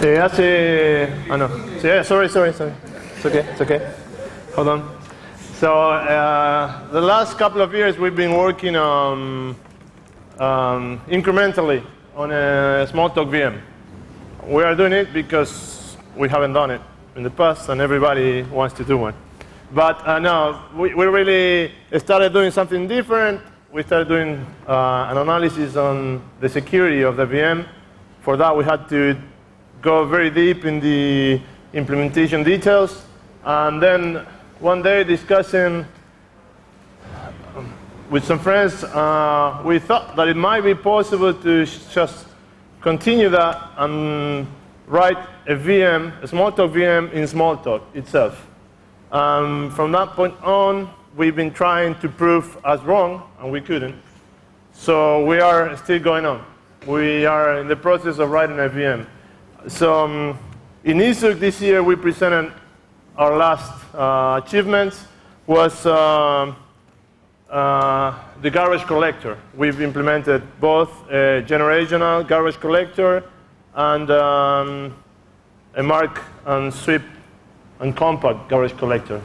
Oh no. Yeah, sorry. It's okay. Hold on. So the last couple of years we've been working on incrementally on a Smalltalk VM. We are doing it because we haven't done it in the past and everybody wants to do one. But no, we really started doing something different. We started doing an analysis on the security of the VM. For that we had to go very deep in the implementation details. And then one day discussing with some friends, we thought that it might be possible to just continue that and write a VM, a Smalltalk VM in Smalltalk itself. From that point on, we've been trying to prove us wrong, and we couldn't. So we are still going on. We are in the process of writing a VM. So in ISUC this year, we presented our last achievements was the garbage collector. We've implemented both a generational garbage collector and a mark and sweep and compact garbage collector.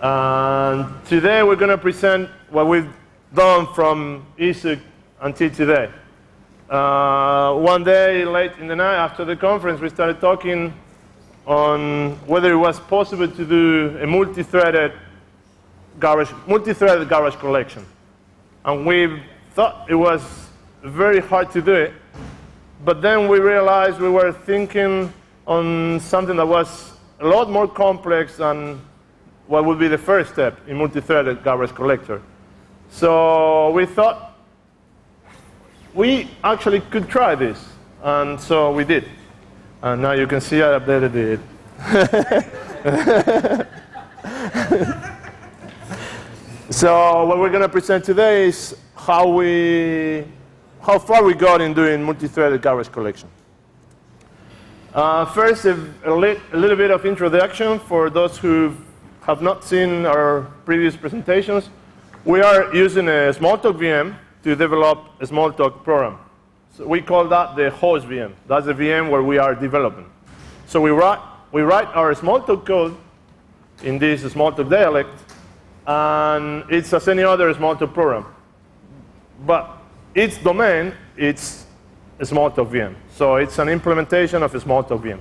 And today we're going to present what we've done from ISUC until today. One day late in the night after the conference, we started talking on whether it was possible to do a multi-threaded garbage collection. And we thought it was very hard to do it. But then we realized we were thinking on something that was a lot more complex than what would be the first step in multi-threaded garbage collector. So we thought we actually could try this. And so we did. And now you can see I updated it. So what we're going to present today is how far we got in doing multi-threaded garbage collection. First, a little bit of introduction for those who have not seen our previous presentations. We are using a Smalltalk VM to develop a Smalltalk program. So we call that the host VM. That's the VM where we are developing. So we write our Smalltalk code in this Smalltalk dialect, and it's as any other Smalltalk program. But its domain, it's a Smalltalk VM. So it's an implementation of a Smalltalk VM.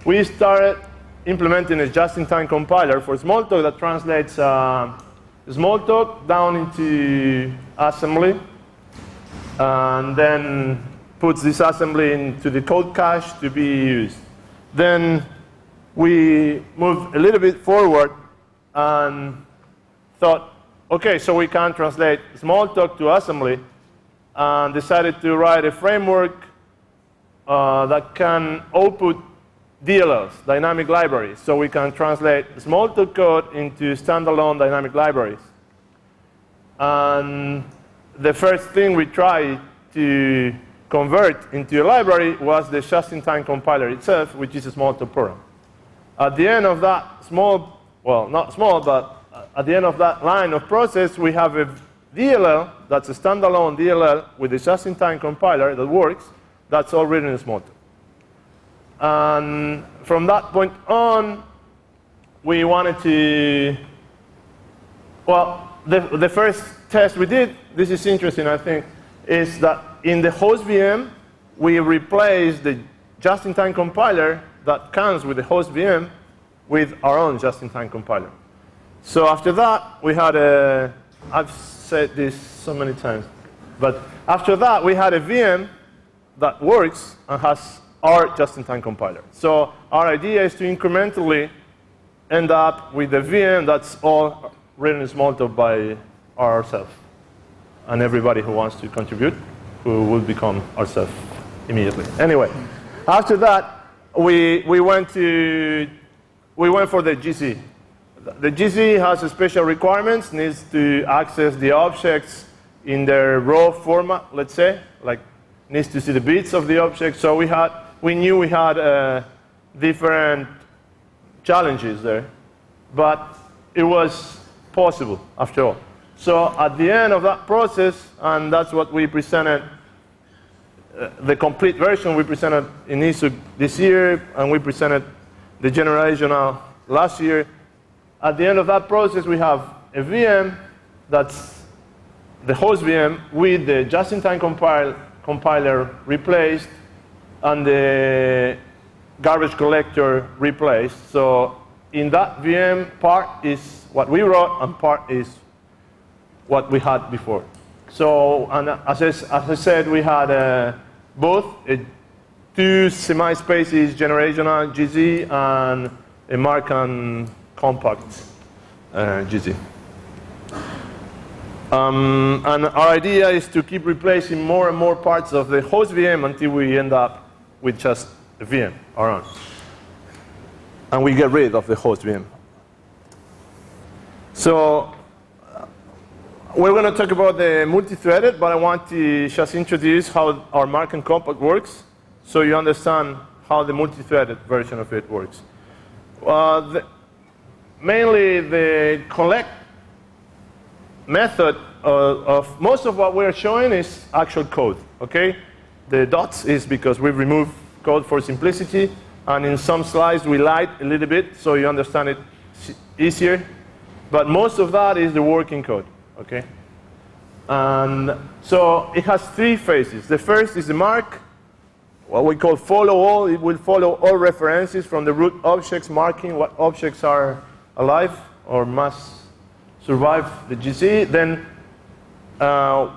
We started implementing a just-in-time compiler for Smalltalk that translates Smalltalk down into assembly, and then puts this assembly into the code cache to be used. Then we moved a little bit forward and thought, OK, so we can translate Smalltalk to assembly, and decided to write a framework that can output DLLs, dynamic libraries. So we can translate Smalltalk code into standalone dynamic libraries. And the first thing we tried to convert into a library was the just-in-time compiler itself, which is a Smalltalk program. At the end of that at the end of that line of process, we have a DLL that's a standalone DLL with a just-in-time compiler that works. That's all written in Smalltalk. And from that point on, we wanted to, the first test we did, this is interesting, I think, is that in the host VM, we replaced the just-in-time compiler that comes with the host VM with our own just-in-time compiler. So after that, we had I've said this so many times, but after that, we had a VM that works and has our just-in-time compiler. So our idea is to incrementally end up with a VM that's all written in Smalltalk by ourselves. And everybody who wants to contribute, who will become ourselves immediately. Anyway, after that, we went for the GC. The GC has special requirements, needs to access the objects in their raw format, let's say, like needs to see the bits of the object. So we knew we had different challenges there, but it was possible after all. So at the end of that process, and that's what we presented the complete version we presented in ISUG this year, and we presented the generational last year. At the end of that process, we have a VM that's the host VM with the just-in-time compiler replaced and the garbage collector replaced. So in that VM, part is what we wrote and part is what we had before. So, and as I said, we had both two semi-spaces, generational GZ, and a mark and compact GZ. And our idea is to keep replacing more and more parts of the host VM until we end up with just a VM, our own. And we get rid of the host VM. So we're going to talk about the multi-threaded, but I want to just introduce how our mark and compact works so you understand how the multi-threaded version of it works. Mainly the collect method of most of what we're showing is actual code, okay? The dots is because we remove code for simplicity, and in some slides we lied a little bit so you understand it easier. But most of that is the working code, okay? And so it has three phases. The first is the mark, what we call follow all. It will follow all references from the root objects, marking what objects are alive or must survive the GC. Then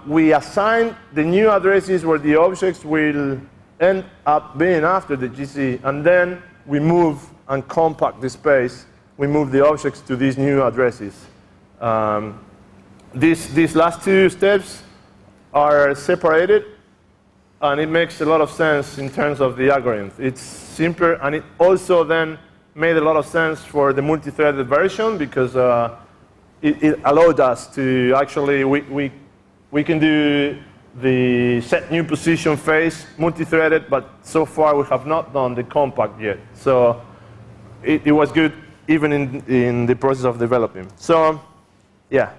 we assign the new addresses where the objects will end up being after the GC, and then we move and compact the space. We move the objects to these new addresses. These last two steps are separated, and it makes a lot of sense in terms of the algorithm. It's simpler, and it also then made a lot of sense for the multi-threaded version because it allowed us to actually, we can do the set new position phase multi-threaded, but so far we have not done the compact yet. So it was good even in the process of developing. So yeah.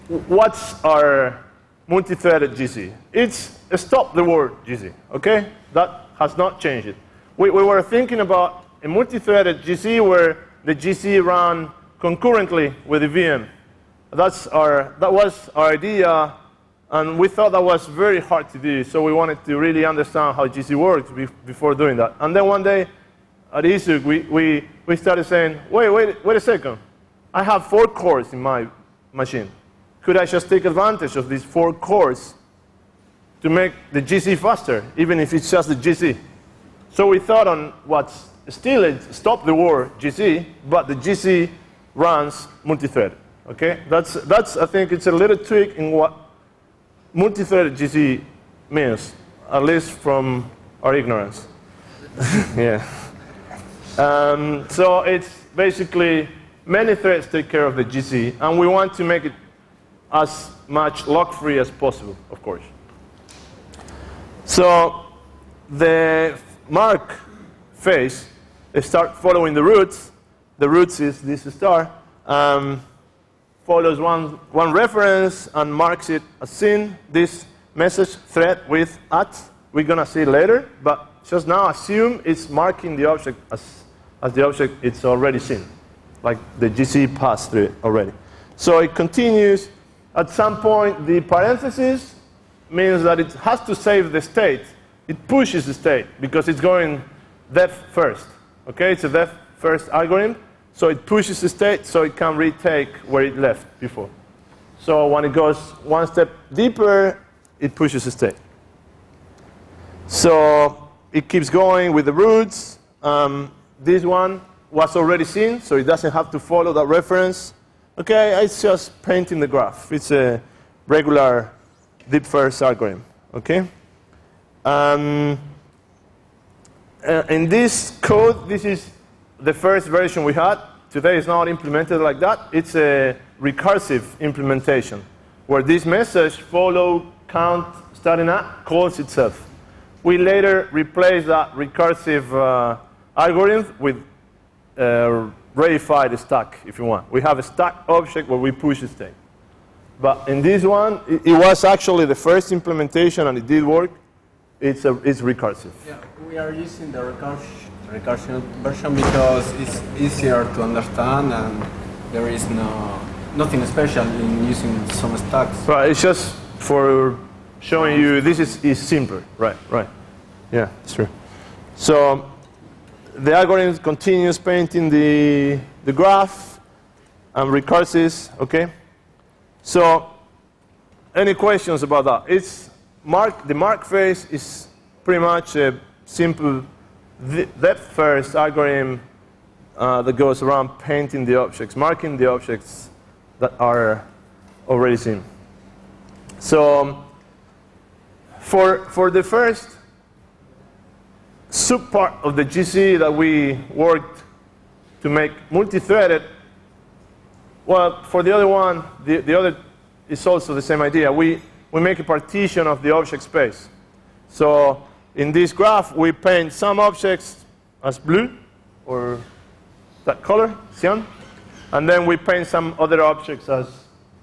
What's our multi-threaded GC? It's a stop the word GC, okay? That has not changed. We were thinking about a multi-threaded GC where the GC ran concurrently with the VM. That was our idea, and we thought that was very hard to do, so we wanted to really understand how GC works before doing that. And then one day at ISUG, we started saying, wait a second. I have 4 cores in my machine. Could I just take advantage of these 4 cores to make the GC faster, even if it's just the GC? So we thought on what's still a stop the war GC, but the GC runs multi-threaded. Okay, that's I think it's a little tweak in what multi-threaded GC means, at least from our ignorance. Yeah. So it's basically many threads take care of the GC, and we want to make it as much lock-free as possible, of course. So the mark phase, they start following the roots. The roots is this star. Follows one reference and marks it as seen. This message thread with @ we're going to see it later, but just now assume it's marking the object as the object it's already seen, like the GC passed through it already. So it continues. At some point, the parenthesis means that it has to save the state. It pushes the state because it's going depth first. Okay, it's a depth first algorithm. So it pushes the state so it can retake where it left before. So when it goes one step deeper, it pushes the state. So it keeps going with the roots. This one was already seen, so it doesn't have to follow that reference. Okay, it's just painting the graph. It's a regular deep first algorithm. Okay. In this code, this is the first version we had. Today it's not implemented like that. It's a recursive implementation where this message follow, count, starting at calls itself. We later replaced that recursive algorithm with reified stack, if you want. We have a stack object where we push the state. But in this one, it was actually the first implementation, and it did work. It's recursive. Yeah, we are using the recursion version because it's easier to understand, and there is nothing special in using some stacks. Right, it's just for showing you this is simpler. Right. Yeah, that's true. So the algorithm continues painting the graph and recurses, okay? So any questions about that? The mark phase is pretty much a simple depth first algorithm that goes around painting the objects, marking the objects that are already seen. So for the first subpart of the GC that we worked to make multi-threaded, well, for the other one, the other is also the same idea. We make a partition of the object space. So in this graph, we paint some objects as blue, or that color, cyan, and then we paint some other objects as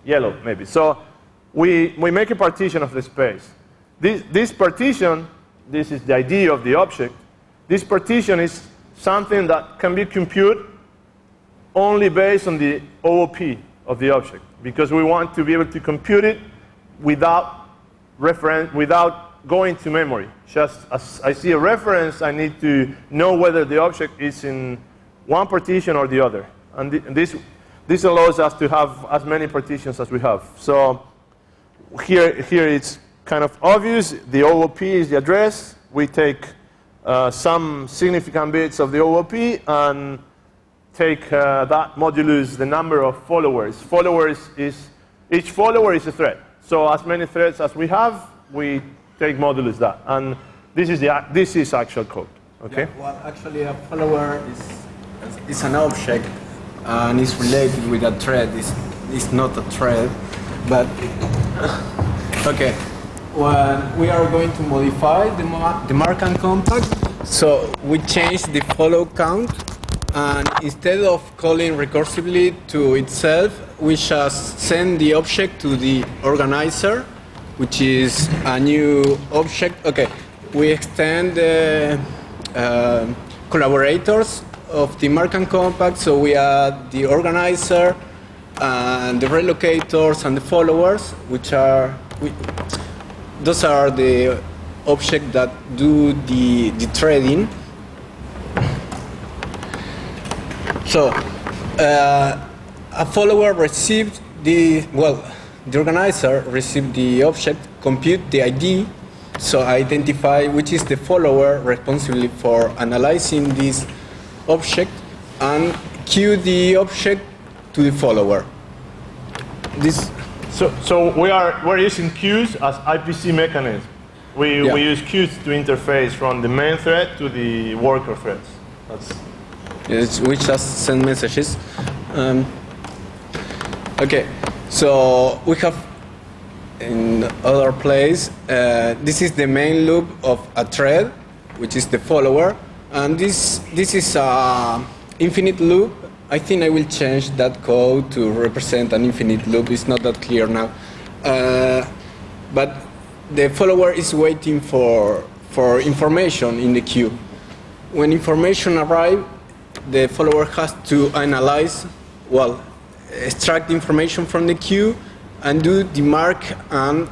yellow, maybe. So we make a partition of the space. This partition, this is the idea of the object. This partition is something that can be computed only based on the OOP of the object, because we want to be able to compute it without going to memory. Just as I see a reference, I need to know whether the object is in one partition or the other. And this allows us to have as many partitions as we have. So here it's kind of obvious. The OOP is the address. We take some significant bits of the OOP and take that modulus the number of followers. Each follower is a thread. So as many threads as we have, we take modulus that. And this is actual code. Okay? Yeah, well, actually, a follower is an object and is related with a thread. It's not a thread, but okay. Well, we are going to modify the mark and compact. So we change the follow count, and instead of calling recursively to itself, we just send the object to the organizer, which is a new object. Okay, we extend the collaborators of the mark and compact, so we add the organizer and the relocators and the followers, which are those are the objects that do the threading. So a follower received the organizer received the object, compute the ID, so identify which is the follower responsible for analyzing this object, and queue the object to the follower. So we're using queues as IPC mechanism. We use queues to interface from the main thread to the worker threads. Yes, we just send messages. Okay, so we have in other place. This is the main loop of a thread, which is the follower, and this is a infinite loop. I think I will change that code to represent an infinite loop. It's not that clear now, but the follower is waiting for information in the queue. When information arrives, the follower has to analyze, extract information from the queue and do the mark and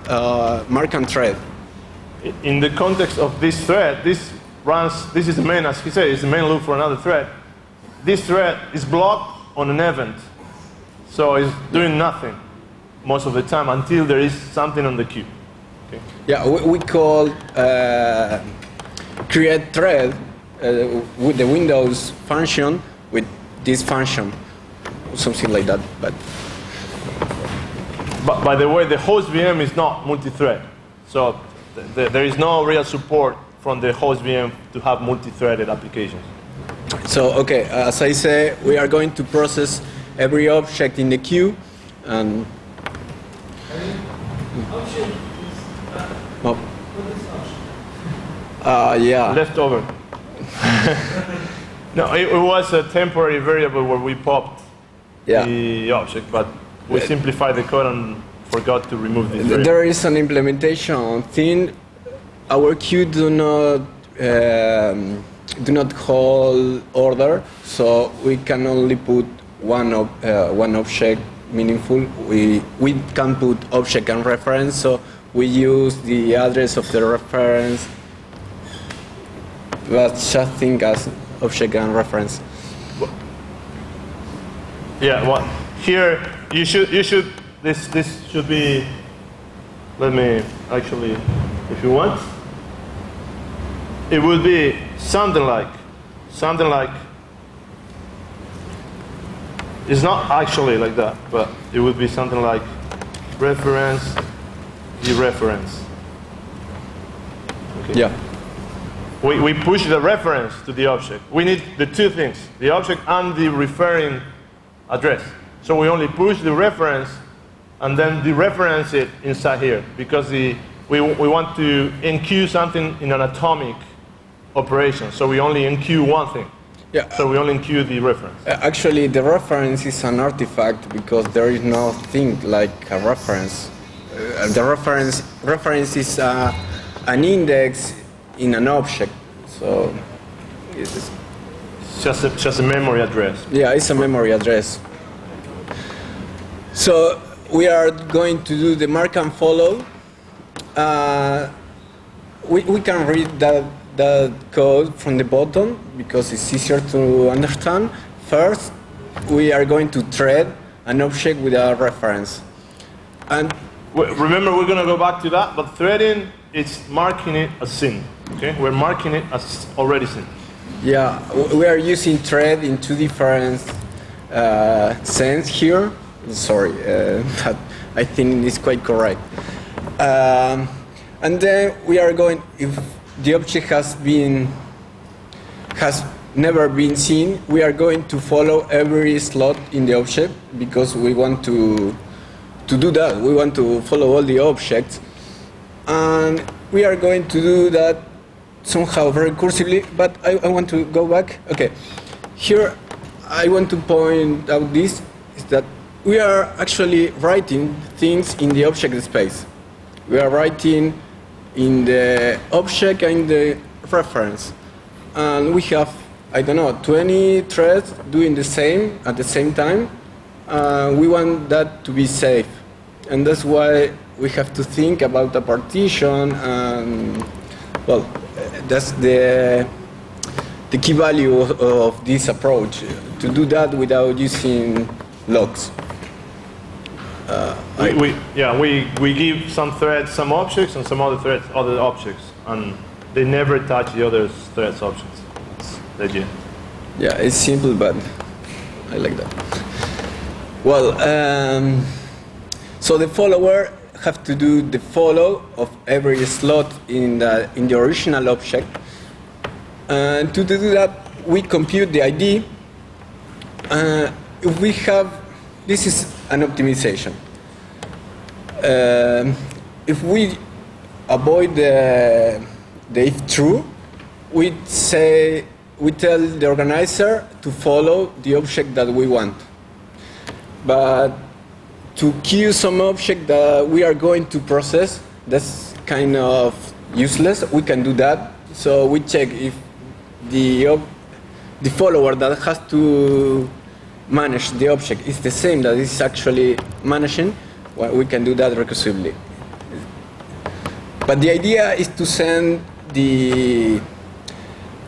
thread. In the context of this thread, this is the main, as he said, is the main loop for another thread. This thread is blocked on an event, so it's doing nothing most of the time until there is something on the queue. Okay. Yeah, we call create thread with the Windows function with this function, something like that. But by the way, the host VM is not multi-thread, so there is no real support from the host VM to have multi-threaded applications. So, okay, as I say, we are going to process every object in the queue, and yeah. Leftover. No, it was a temporary variable where we popped the object, but we simplified the code and forgot to remove this thread. There is an implementation thing. Our queue do not hold order, so we can only put one object meaningful. We can put object and reference, so we use the address of the reference, but just think as object and reference. Yeah, well, here you should this should be. Let me actually, if you want, it would be something like. It's not actually like that, but it would be something like reference, dereference. Okay. Yeah. We push the reference to the object. We need the two things, the object and the referring address. So we only push the reference and then dereference it inside here, because we want to enqueue something in an atomic operation. So we only enqueue one thing. Yeah. So we only enqueue the reference. Actually, the reference is an artifact because there is no thing like a reference. The reference is an index in an object. So it's just a memory address. Yeah, it's a memory address. So we are going to do the mark and follow. We can read that code from the bottom because it's easier to understand. First, we are going to thread an object with a reference. And remember, we're going to go back to that, but threading, it's marking it as seen. Okay? We're marking it as already seen. Yeah, we are using thread in two different sense here. Sorry, but I think it's quite correct. And then we are going, if the object has never been seen, we are going to follow every slot in the object because we want to do that. We want to follow all the objects, and we are going to do that somehow very recursively. But I want to go back. Okay, here I want to point out this is that we are actually writing things in the object space. We are writing in the object and the reference. And we have, I don't know, 20 threads doing the same at the same time. We want that to be safe. And that's why we have to think about a partition. And, well, that's the key value of this approach, to do that without using logs. We give some threads some objects and some other threads other objects, and they never touch the other threads objects. That's the idea. Yeah, it's simple, but I like that. Well, so the follower have to do the follow of every slot in the original object, and to do that we compute the ID. If we have, this is an optimization. If we avoid the if true, we tell the organizer to follow the object that we want. But to queue some object that we are going to process, that's kind of useless. We can do that. So we check if the follower that has to manage the object is the same that is actually managing. Well, we can do that recursively. But the idea is to send the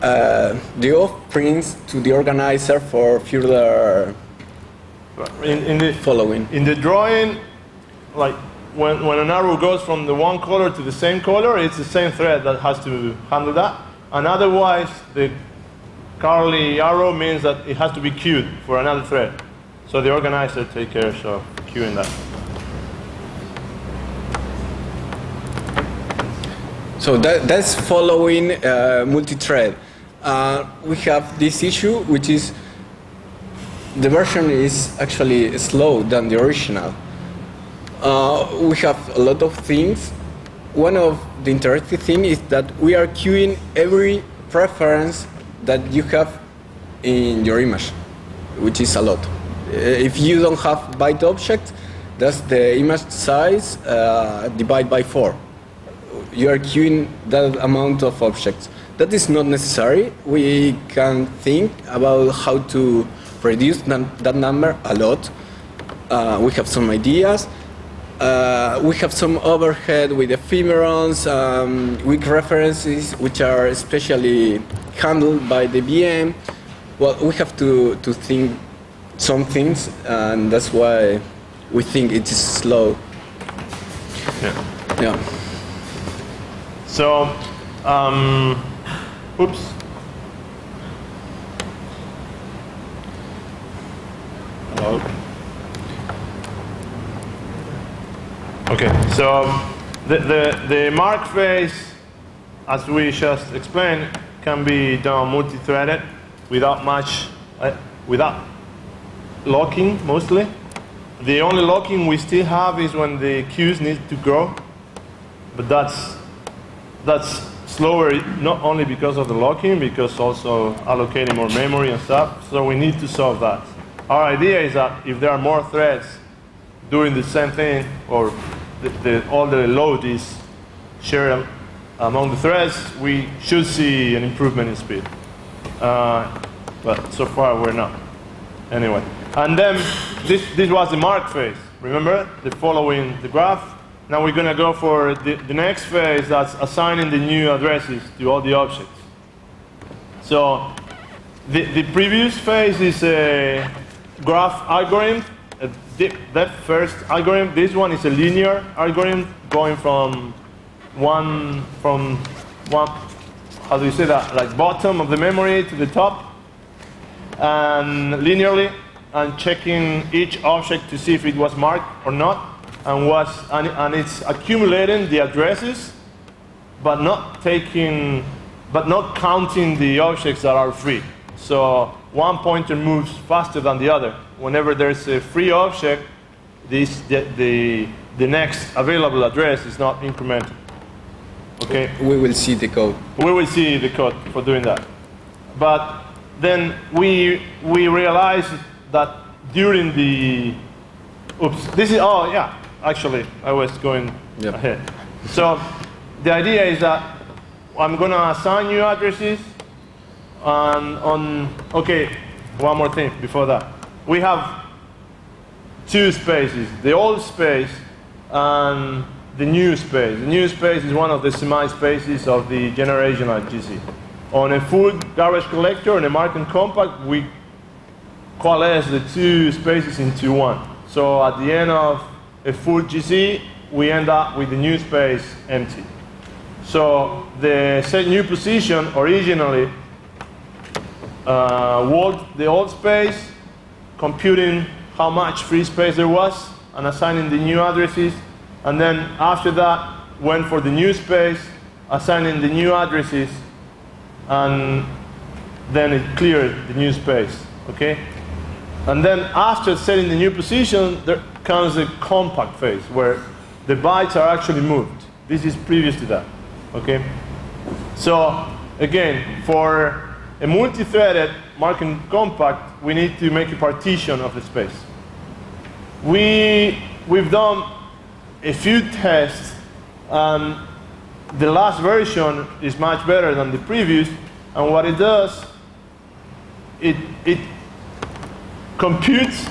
offprints to the organizer for further following. In the drawing, like when an arrow goes from the one color to the same color, it's the same thread that has to handle that. And otherwise, the curly arrow means that it has to be queued for another thread. So the organizer takes care of queuing that. So that's following multi-thread. We have this issue, which is the version is actually slow than the original. We have a lot of things. One of the interesting things is that we are queuing every preference that you have in your image, which is a lot. If you don't have byte objects, That's the image size divided by 4. You are queuing that amount of objects. That is not necessary. We can think about how to reduce that number a lot. We have some ideas. We have some overhead with ephemerons, weak references, which are especially handled by the VM. Well, we have to think some things, and that's why we think it is slow. Yeah. So, oops. Hello. Okay, so the mark phase, as we just explained, can be done multi-threaded without much, without locking mostly. The only locking we still have is when the queues need to grow, but that's slower not only because of the locking, because also allocating more memory and stuff. So we need to solve that. Our idea is that if there are more threads doing the same thing, or all the load is shared among the threads, we should see an improvement in speed. But so far we're not. Anyway, and then this was the mark phase. Remember, the following the graph. Now we're going to go for the next phase, that's assigning the new addresses to all the objects. So the previous phase is a graph algorithm. That first algorithm, this one is a linear algorithm going from one, how do you say that, like bottom of the memory to the top, and linearly, and checking each object to see if it was marked or not, and it's accumulating the addresses, but not counting the objects that are free. So one pointer moves faster than the other. Whenever there's a free object, the next available address is not incremented. Okay? We will see the code. We will see the code for doing that. But then we realized that during the, oops, this is, oh yeah, actually, I was going ahead. So the idea is that I'm going to assign new addresses okay, one more thing before that. We have two spaces, the old space and the new space. The new space is one of the semi-spaces of the generational GC. On a full garbage collector and a mark and compact, we coalesce the two spaces into one. So at the end of a full GC, we end up with the new space empty. So the set new position originally the old space, computing how much free space there was, and assigning the new addresses. And then after that, went for the new space, assigning the new addresses, and then it cleared the new space. Okay? And then after setting the new position, there comes a compact phase where the bytes are actually moved. This is previous to that. Okay? So again, for a multi-threaded mark and compact, we need to make a partition of the space. We've done a few tests, and the last version is much better than the previous. And what it does, it computes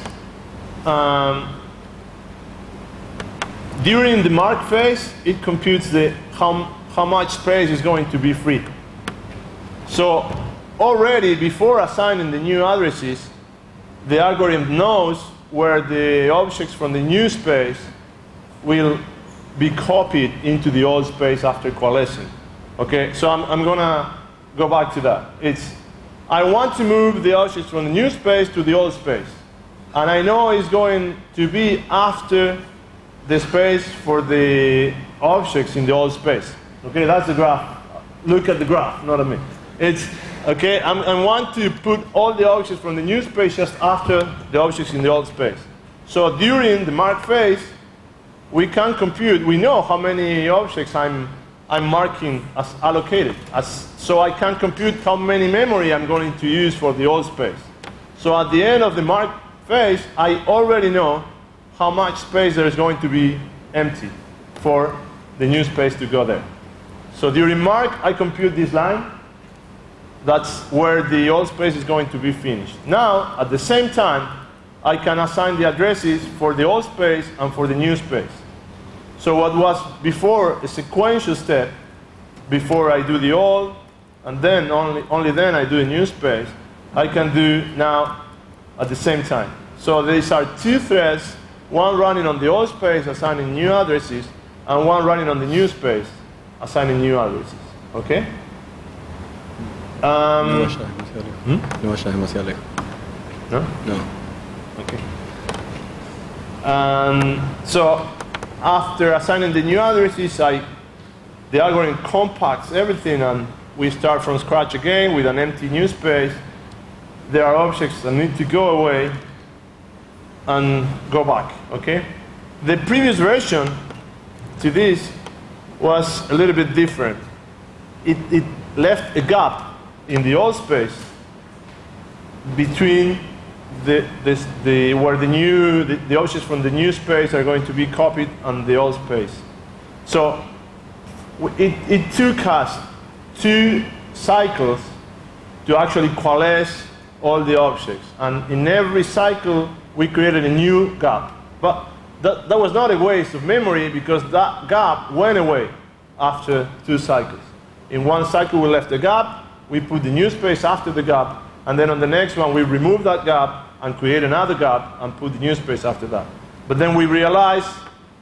during the mark phase. It computes how much space is going to be free. So already before assigning the new addresses, the algorithm knows where the objects from the new space will be copied into the old space after coalescing. Okay, so I'm going to go back to that. I want to move the objects from the new space to the old space. And I know it's going to be after the space for the objects in the old space. Okay, that's the graph. Look at the graph, not at me. Okay, I want to put all the objects from the new space just after the objects in the old space. So during the mark phase, we can compute, we know how many objects I'm marking as allocated. So I can compute how many memory I'm going to use for the old space. So at the end of the mark phase, I already know how much space there is going to be empty for the new space to go there. So during mark, I compute this line. That's where the old space is going to be finished. Now, at the same time, I can assign the addresses for the old space and for the new space. So what was before a sequential step, before I do the old, and then only then I do a new space, I can do now at the same time. So these are two threads, one running on the old space, assigning new addresses, and one running on the new space, assigning new addresses. Okay? No vayas demasiado lejos. No vayas demasiado lejos. No? No. Okay. So after assigning the new addresses, the algorithm compacts everything, and we start from scratch again with an empty new space. There are objects that need to go away and go back. Okay? The previous version to this was a little bit different. It left a gap in the old space between where the objects from the new space are going to be copied on the old space. So it took us 2 cycles to actually coalesce all the objects, and in every cycle we created a new gap. But that was not a waste of memory, because that gap went away after 2 cycles. In one cycle we left a gap, we put the new space after the gap, and then on the next one we remove that gap and create another gap and put the new space after that. But then we realized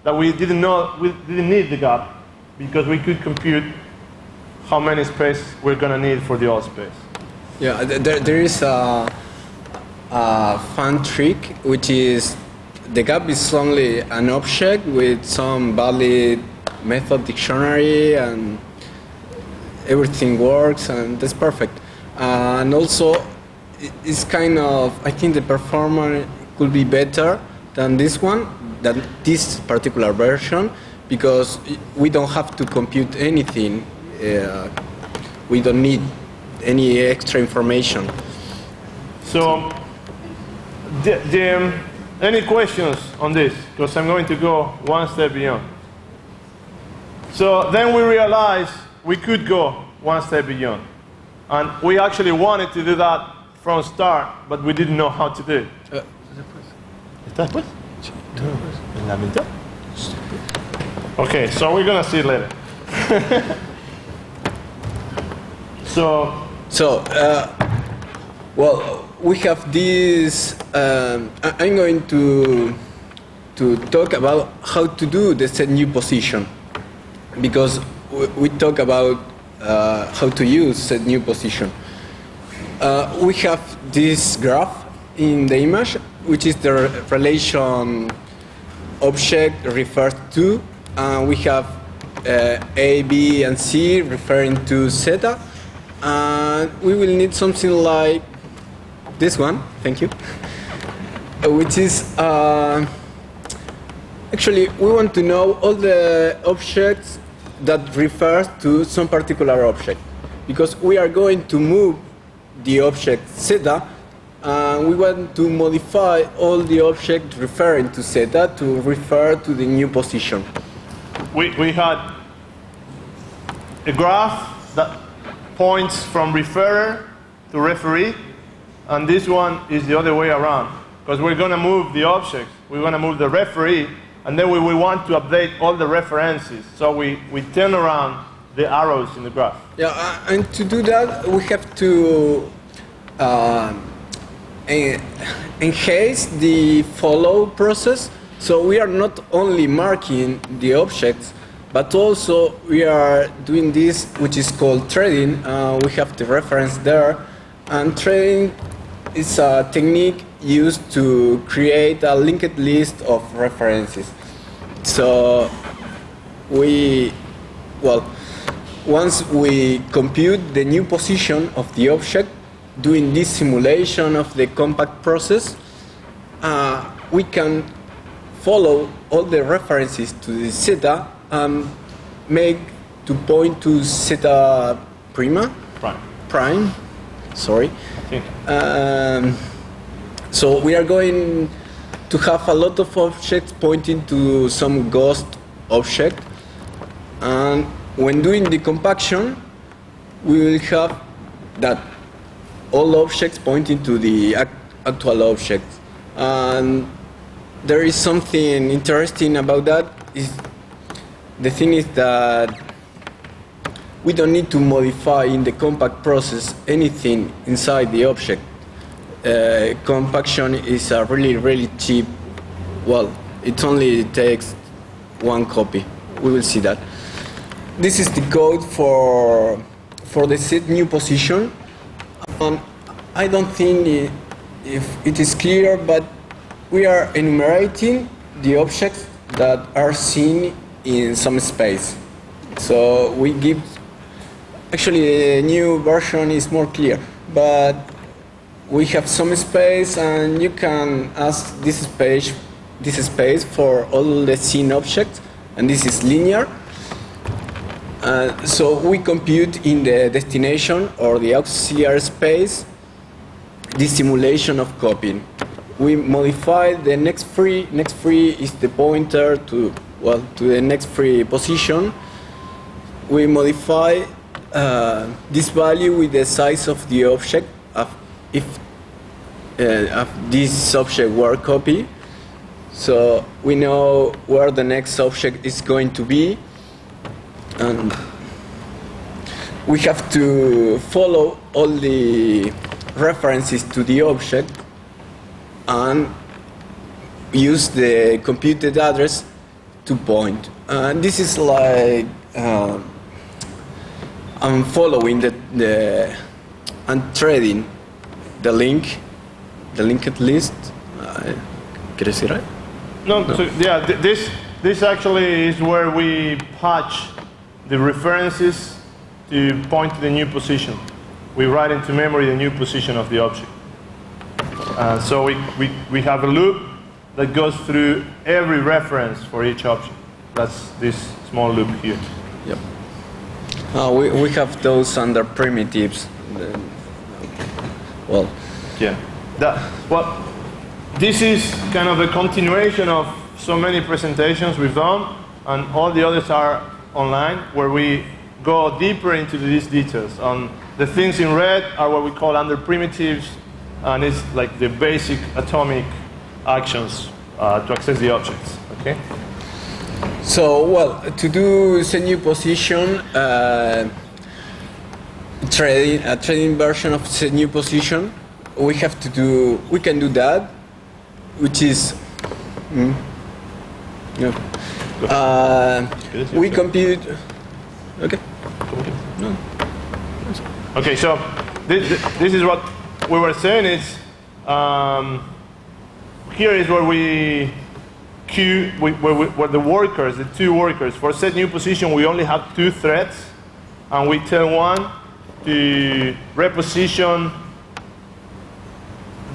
that we didn't need the gap, because we could compute how many space we're going to need for the old space. Yeah, there is a fun trick, which is the gap is only an object with some valid method dictionary, and everything works, and that's perfect. And also, it's kind of, I think the performance could be better than this particular version, because we don't have to compute anything. We don't need any extra information. So, any questions on this? Because I'm going to go one step beyond. So then we realized we could go one step beyond. And we actually wanted to do that from start, but we didn't know how to do it. ¿Está después? ¿En la mitad? Okay, so we're going to see it later. Well, we have this. I'm going to talk about how to do the set new position, because we talk about how to use set new position. We have this graph in the image, which is the relation object refers to. We have A, B, and C referring to zeta. And we will need something like this one, thank you, which is, actually, we want to know all the objects that refer to some particular object, because we are going to move the object zeta, and we want to modify all the objects referring to zeta to refer to the new position. We had a graph that points from referrer to referee, and this one is the other way around, because we're going to move the objects. We're going to move the referee, and then we want to update all the references. So we turn around the arrows in the graph. Yeah, and to do that, we have to enhance the follow process. So we are not only marking the objects, but also we are doing this, which is called threading. We have the reference there, and threading is a technique used to create a linked list of references. So once we compute the new position of the object, doing this simulation of the compact process, we can follow all the references to the zeta and make to point to zeta prime. Sorry. Okay. So we are going to have a lot of objects pointing to some ghost object. And when doing the compaction, we will have that all objects pointing to the actual object. And there is something interesting about that. The thing is that we don't need to modify in the compact process anything inside the object. Compaction is a really cheap, well, it only takes one copy. We will see that. This is the code for the set new position. I don't think if it is clear, but we are enumerating the objects that are seen in some space. So we give, actually the new version is more clear, but we have some space and you can ask this space for all the seen objects, and this is linear. So we compute in the destination or the auxiliary space the simulation of copying. We modify the next free. Next free is the pointer to the next free position. We modify this value with the size of the object if this object were copied. So we know where the next object is going to be, and we have to follow all the references to the object and use the computed address to point. And this is like I'm following and threading the linked list. Can I see right? No. So, yeah. This actually is where we patch the references to point to the new position. We write into memory the new position of the object. So we have a loop that goes through every reference for each object. That's this small loop here. Yep. We have those under primitives. Well. Yeah. This is kind of a continuation of so many presentations we've done, and all the others are online, where we go deeper into these details. The things in red are what we call under primitives, and it's like the basic atomic actions to access the objects. Okay. So, well, to do set new position, a trading version of set new position, we can do that, which is we compute. Okay. No. Okay, so this is what we were saying. Is here is where we queue where the workers, the two workers, for set new position we only have two threads, and we tell one to reposition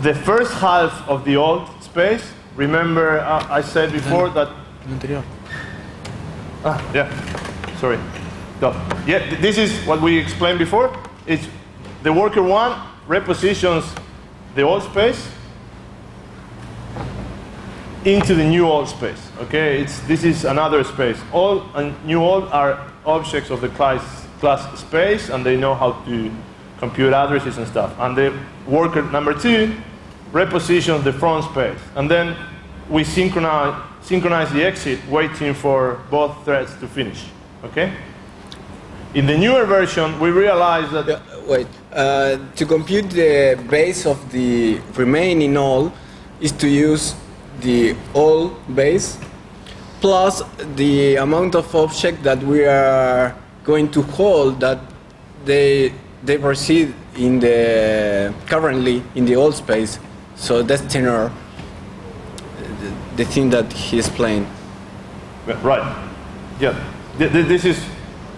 the first half of the old space. Remember, I said before that. Yeah. Sorry. No. Yeah, this is what we explained before. It's the worker one repositions the old space into the new old space. Okay, this is another space. Old and new old are objects of the class space, and they know how to compute addresses and stuff. And the worker number two repositions the front space, and then we synchronize the exit, waiting for both threads to finish. Okay. In the newer version, we realized that... to compute the base of the remaining all is to use the all base plus the amount of object that we are going to hold that they proceed in currently in the old space. So that's the thing that he explained. Right. Yeah. This is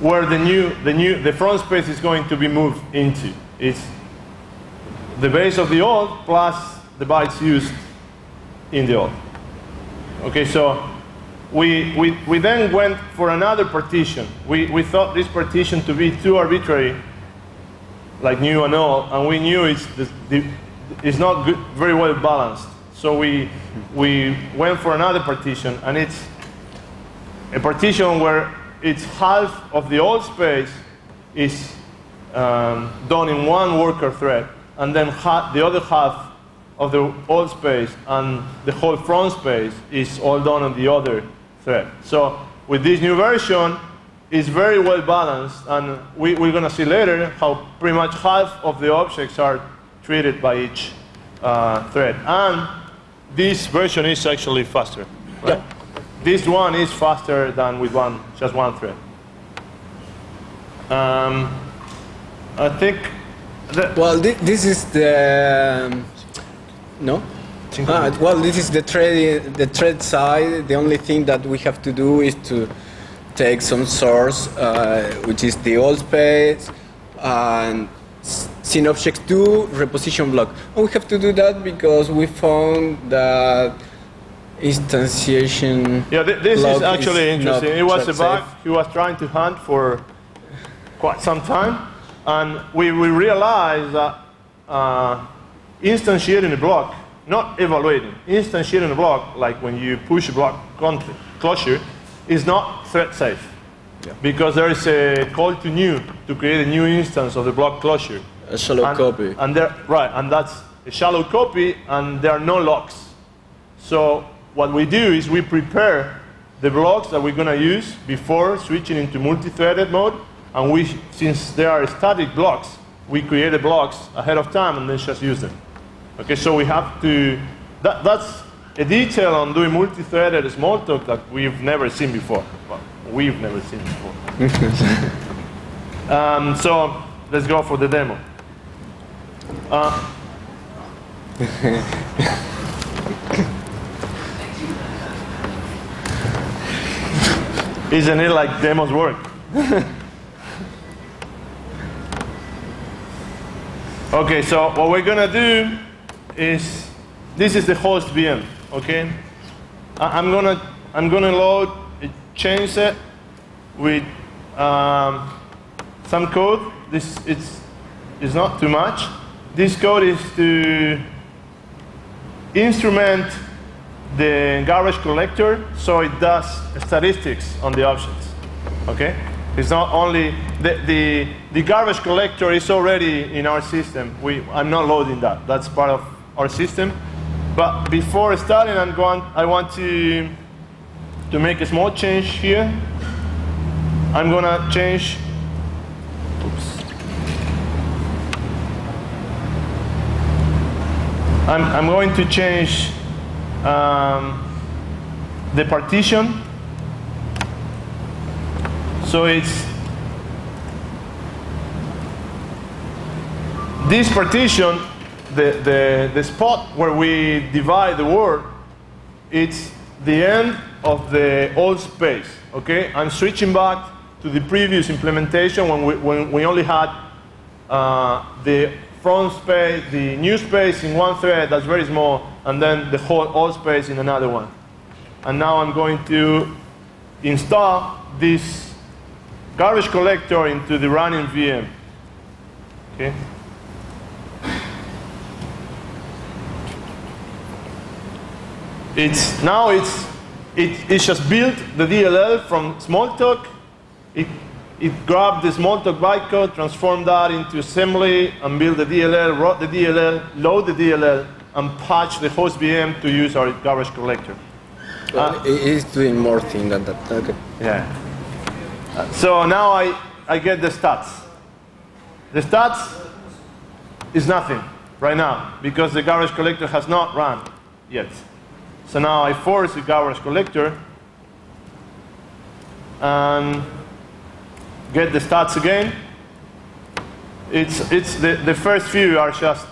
where the front space is going to be moved into. It's the base of the old plus the bytes used in the old. Okay, so we then went for another partition. We thought this partition to be too arbitrary, like new and old, and we knew it's not very well balanced. So we went for another partition, and it's a partition where it's half of the old space is done in one worker thread, and then the other half of the old space and the whole front space is all done on the other thread. So with this new version, it's very well balanced, and we're going to see later how pretty much half of the objects are treated by each thread. And this version is actually faster. Right? Yeah. This one is faster than with just one thread. I think that Well, this is the no. Well, this is the thread side. The only thing that we have to do is to take some source, which is the old space, and scene object 2 reposition block. And we have to do that because we found that instantiation. Yeah, this is block actually interesting. It was a thread bug he was trying to hunt for quite some time, and we realized that instantiating a block, not evaluating, instantiating a block, like when you push a block closure, is not thread safe. Yeah. Because there is a call to new to create a new instance of the block closure. A shallow copy. And and that's a shallow copy, and there are no locks. So what we do is we prepare the blocks that we're going to use before switching into multi-threaded mode, and since they are static blocks, we create the blocks ahead of time and then just use them. Okay, so we have to, that's a detail on doing multi-threaded Smalltalk that we've never seen before. Well, we've never seen before. So let's go for the demo. Isn't it like demos work? Okay, so what we're gonna do is, this is the host VM, okay? I'm gonna load a chain set with some code. It's not too much. This code is to instrument the garbage collector so it does statistics on the objects, okay? It's not only, the garbage collector is already in our system. I'm not loading that. That's part of our system. But before starting, I want to make a small change here. I'm gonna change, oops. I'm going to change the partition. So it's this partition, the spot where we divide the word, it's the end of the old space. Okay, I'm switching back to the previous implementation when we only had the front space, the new space in one thread that's very small, and then the whole old space in another one. And now I'm going to install this garbage collector into the running VM. Okay. It's just built the DLL from Smalltalk. It grabbed the Smalltalk bytecode, transformed that into assembly, and built the DLL, wrote the DLL, load the DLL, and patch the host VM to use our garbage collector. Well, it is doing more things than that. Okay. Yeah. So now I get the stats. The stats is nothing right now because the garbage collector has not run yet. So now I force the garbage collector and get the stats again. It's the first few are just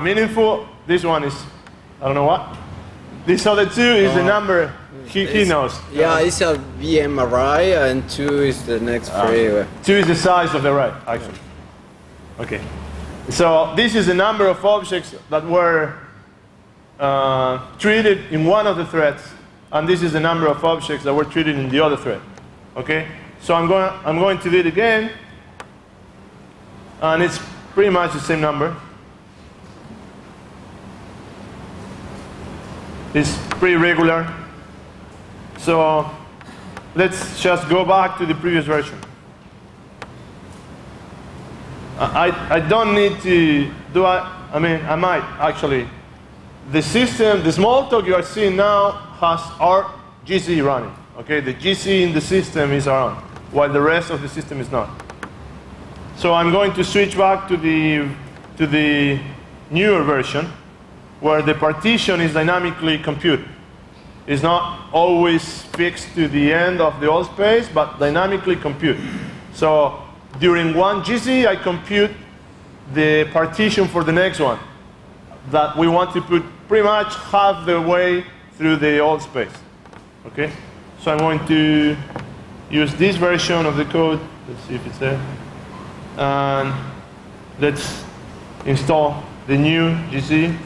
meaningful. This one is, I don't know what. This other two is the number he knows. Yeah, it's a VM array, and 2 is the next array. 2 is the size of the array, actually. Okay. So this is the number of objects that were treated in one of the threads, and this is the number of objects that were treated in the other thread. Okay. So I'm going to do it again, and it's pretty much the same number. It's pretty regular. So let's just go back to the previous version. I don't need to do I mean, I might actually. The system, the Smalltalk you are seeing now has our GC running. Okay, the GC in the system is on, while the rest of the system is not. So I'm going to switch back to the newer version, where the partition is dynamically computed. It's not always fixed to the end of the old space, but dynamically computed. So during one GC, I compute the partition for the next one that we want to put pretty much half the way through the old space. Okay? So I'm going to use this version of the code. Let's see if it's there. And let's install the new GC.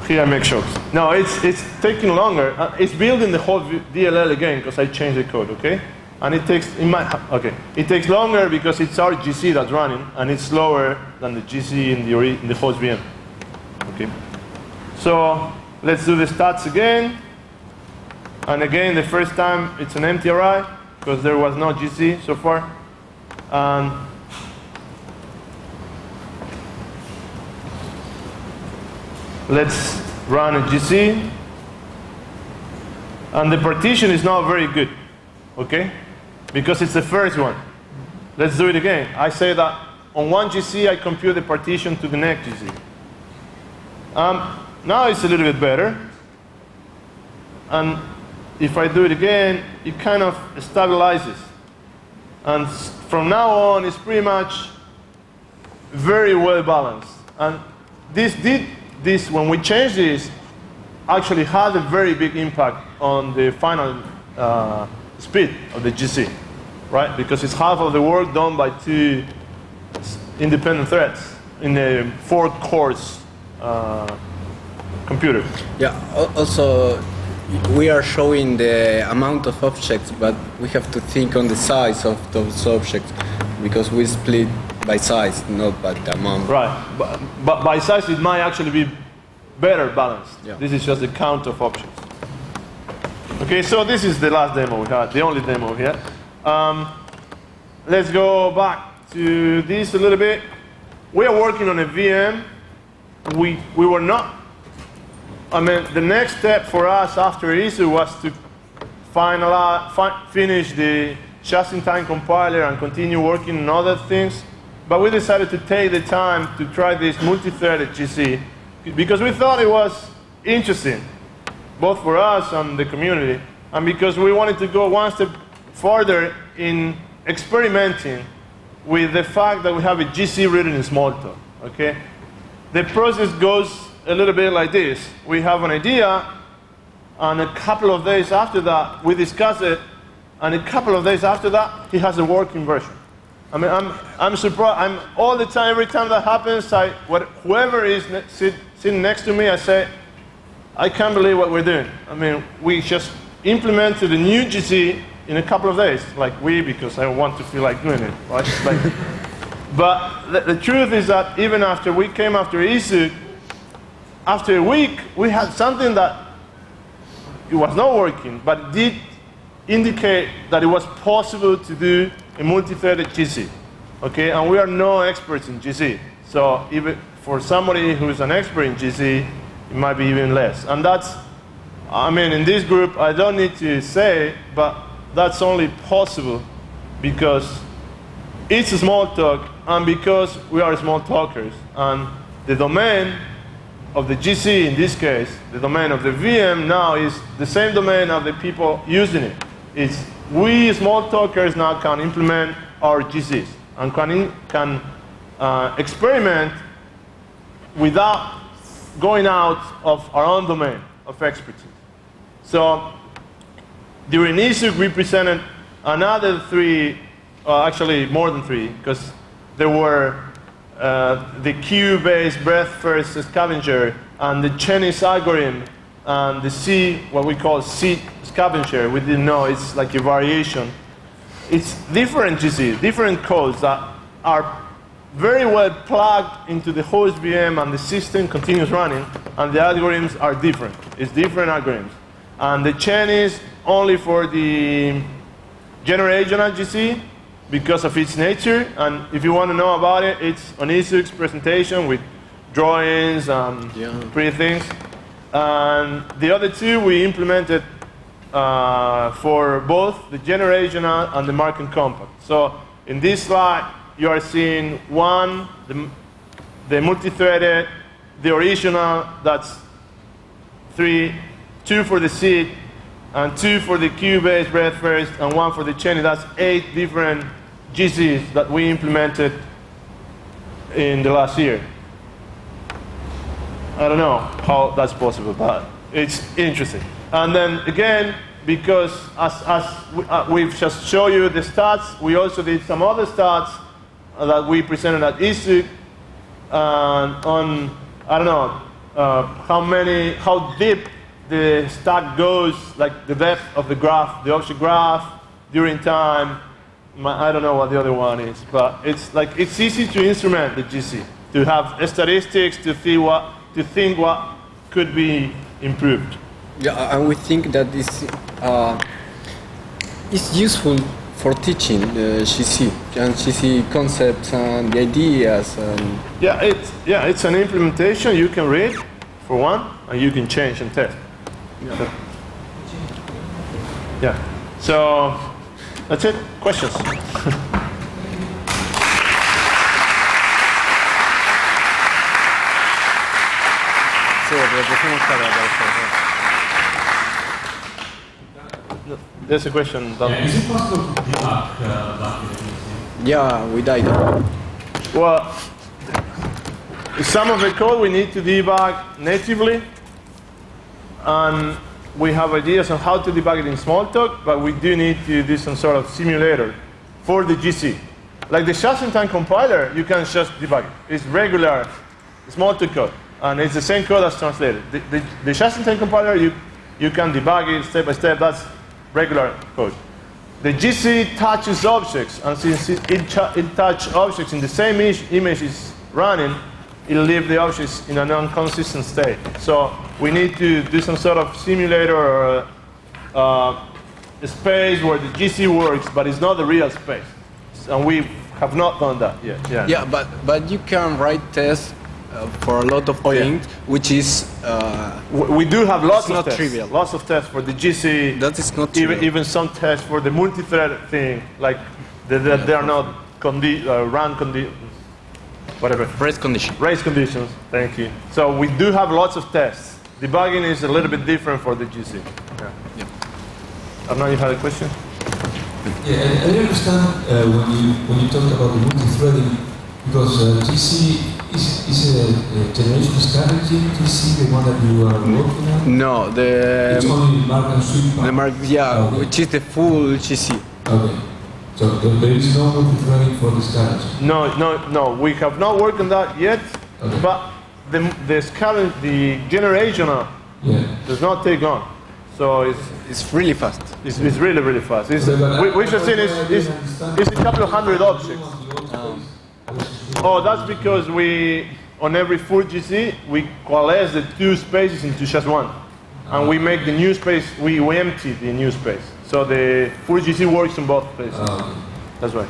Here I make shocks. No, it's taking longer. It's building the whole DLL again because I changed the code, okay? And it takes, it takes longer because it's our GC that's running, and it's slower than the GC in the host VM. Okay. So let's do the stats again. And again, the first time it's an empty array because there was no GC so far. And let's run a GC. And the partition is not very good, okay? Because it's the first one. Let's do it again. I say that on one GC, I compute the partition to the next GC. Now it's a little bit better. And if I do it again, it kind of stabilizes. And from now on, it's pretty much very well balanced. And this, when we change this, actually had a very big impact on the final speed of the GC, right? Because it's half of the work done by 2 independent threads in a 4-cores computer. Yeah, also we are showing the amount of objects, but we have to think on the size of those objects because we split by size, not by the amount. Right, but by size it might actually be better balanced. Yeah. This is just the count of objects. Okay, so this is the last demo we had, the only demo we had. Let's go back to this a little bit. We are working on a VM. We were not, the next step for us after ISU was to finish the just-in-time compiler and continue working on other things. But we decided to take the time to try this multi-threaded GC because we thought it was interesting, both for us and the community, and because we wanted to go one step further in experimenting with the fact that we have a GC written in Smalltalk. Okay? The process goes a little bit like this. We have an idea, and a couple of days after that, we discuss it, and a couple of days after that, he has a working version. I mean, I'm surprised. I'm all the time, every time that happens, whoever is sitting next to me, I say, I can't believe what we're doing. I mean, we just implemented a new GC in a couple of days, because I want to feel like doing it, right? But the truth is that even after we came after ISU, after a week, we had something that it was not working, but it did indicate that it was possible to do a multi-threaded GC, okay? And we are no experts in GC. So even for somebody who is an expert in GC, it might be even less. And that's, in this group, I don't need to say, but that's only possible because it's a Smalltalk and because we are Smalltalkers. And the domain of the GC, in this case, the domain of the VM now is the same domain of the people using it. It's we Smalltalkers now can implement our GCs and can experiment without going out of our own domain of expertise. So during ISU, we presented another 3, actually more than 3, because there were the queue-based breadth-first scavenger and the Cheney's algorithm and the C, what we call C scavenger. We didn't know it's like a variation it's different GC, different codes that are very well plugged into the host VM, and the system continues running, and the algorithms are different. It's different algorithms. And the chain is only for the generational GC because of its nature, and if you want to know about it, it's on Isuk's presentation with drawings and pretty things. And the other two we implemented for both the generational and the marking compact. So in this slide, you are seeing one, the multi-threaded, the original, that's 3, 2 for the seed, and 2 for the queue-based breadth first, and 1 for the chain. That's 8 different GCs that we implemented in the last year. I don't know how that's possible, but it's interesting. And then again, because as we've just shown you the stats, we also did some other stats that we presented at ISUC on, I don't know, how deep the stack goes, like the depth of the graph, the object graph, during time. I don't know what the other one is, but it's like it's easy to instrument the GC, to have statistics, to think what could be improved. Yeah, and we think that this is useful for teaching GC and GC concepts and the ideas. And it's an implementation you can read for one, and you can change and test. So that's it. Questions? There's a question. Is it possible to debug Yeah, we died. Well, some of the code we need to debug natively, and we have ideas on how to debug it in Smalltalk, but we do need to do some sort of simulator for the GC. Like the just-in-time compiler, you can just debug it. It's regular Smalltalk code, and it's the same code as translated. The just-in-time compiler, you can debug it step by step. That's regular code. The GC touches objects, and since it touches objects in the same image is running, it'll leave the objects in a non-consistent state. So we need to do some sort of simulator or a space where the GC works, but it's not the real space. And we have not done that yet. Yeah, but you can write tests for a lot of things, which is we do have lots of tests. Trivial. Lots of tests for the GC. That is not trivial. Even some tests for the multi-thread thing, like they are not run conditions. Whatever. Race conditions. Thank you. So we do have lots of tests. Debugging is a little bit different for the GC. Yeah. Arnaud, you had a question? Yeah, I understand when you talk about the multi-threading, because GC is a generation strategy. GC the one that you are working on? No, it's only mark and sweep. Okay. Which is the full GC. Okay. So there is no multi-threading for the strategy? No. We have not worked on that yet, but the generational does not take on. So it's really fast. It's really, really fast. We just seen it's a couple of hundred objects. Oh, that's because on every full GC, we coalesce the two spaces into just one. And we make the new space, we empty the new space. So the full GC works in both places. That's right.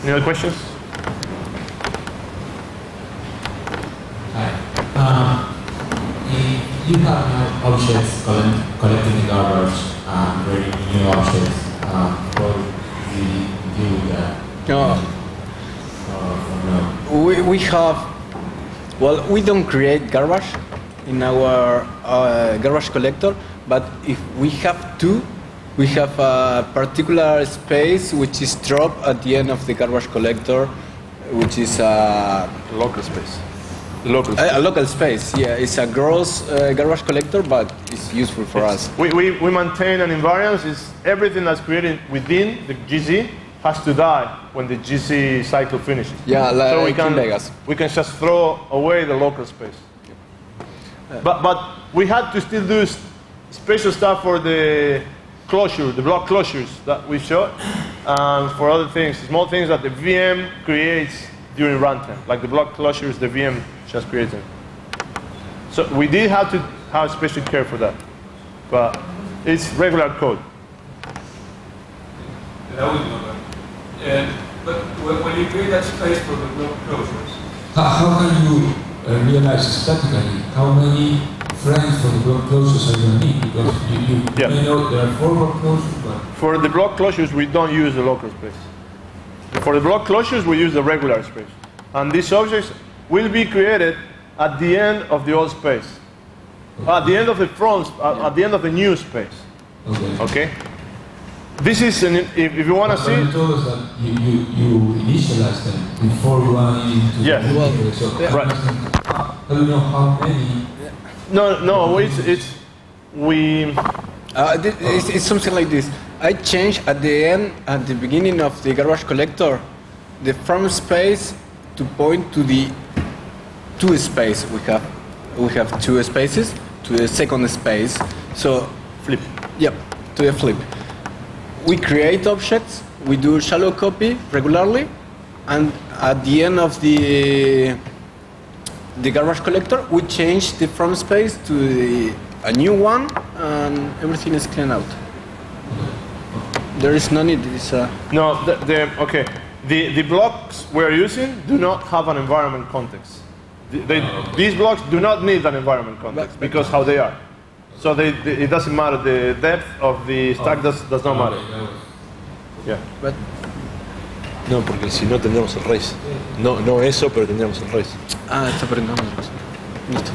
Any other questions? Hi. You have now objects collecting the garbage and creating new objects. How do you deal with that? We have, well, we don't create garbage in our garbage collector, but if we have to, we have a particular space which is dropped at the end of the garbage collector, which is a local space. A local space, yeah. It's a gross garbage collector, but it's useful for us. We maintain an invariance. It's everything that's created within the GC has to die when the GC cycle finishes. Yeah, like so we can just throw away the local space. But we had to still do special stuff for the closure, the block closures that we showed, and for other things, small things that the VM creates during runtime, like the block closures the VM just created. So we did have to have special care for that, but it's regular code. That would be okay. But when you create that space for the block closures, how can you realize statically how many frames for the block closures are going to need? Because you may know there are 4 block closures, but... For the block closures, we don't use the local space. For the block closures, we use the regular space. And these objects will be created at the end of the old space. Okay. At the end of the front, at the end of the new space. Okay. Okay? This is, if you want to see... You told us that you initialize them before running into the so right. How do you know how many? No, it's something like this. I change at the beginning of the garbage collector, the from space to point to the 2 space. We have 2 spaces to the second space. So flip. Yep, to the flip. We create objects. We do shallow copy regularly, and at the end of the garbage collector, we change the from space to a new one, and everything is cleaned out. There is no need. No, okay. The blocks we're using do not have an environment context. These blocks do not need an environment context because how they are. So it doesn't matter. The depth of the stack does not matter. Yeah. But no, porque si no tendríamos el race. No eso, pero tendríamos el race. está aprendiendo. Listo.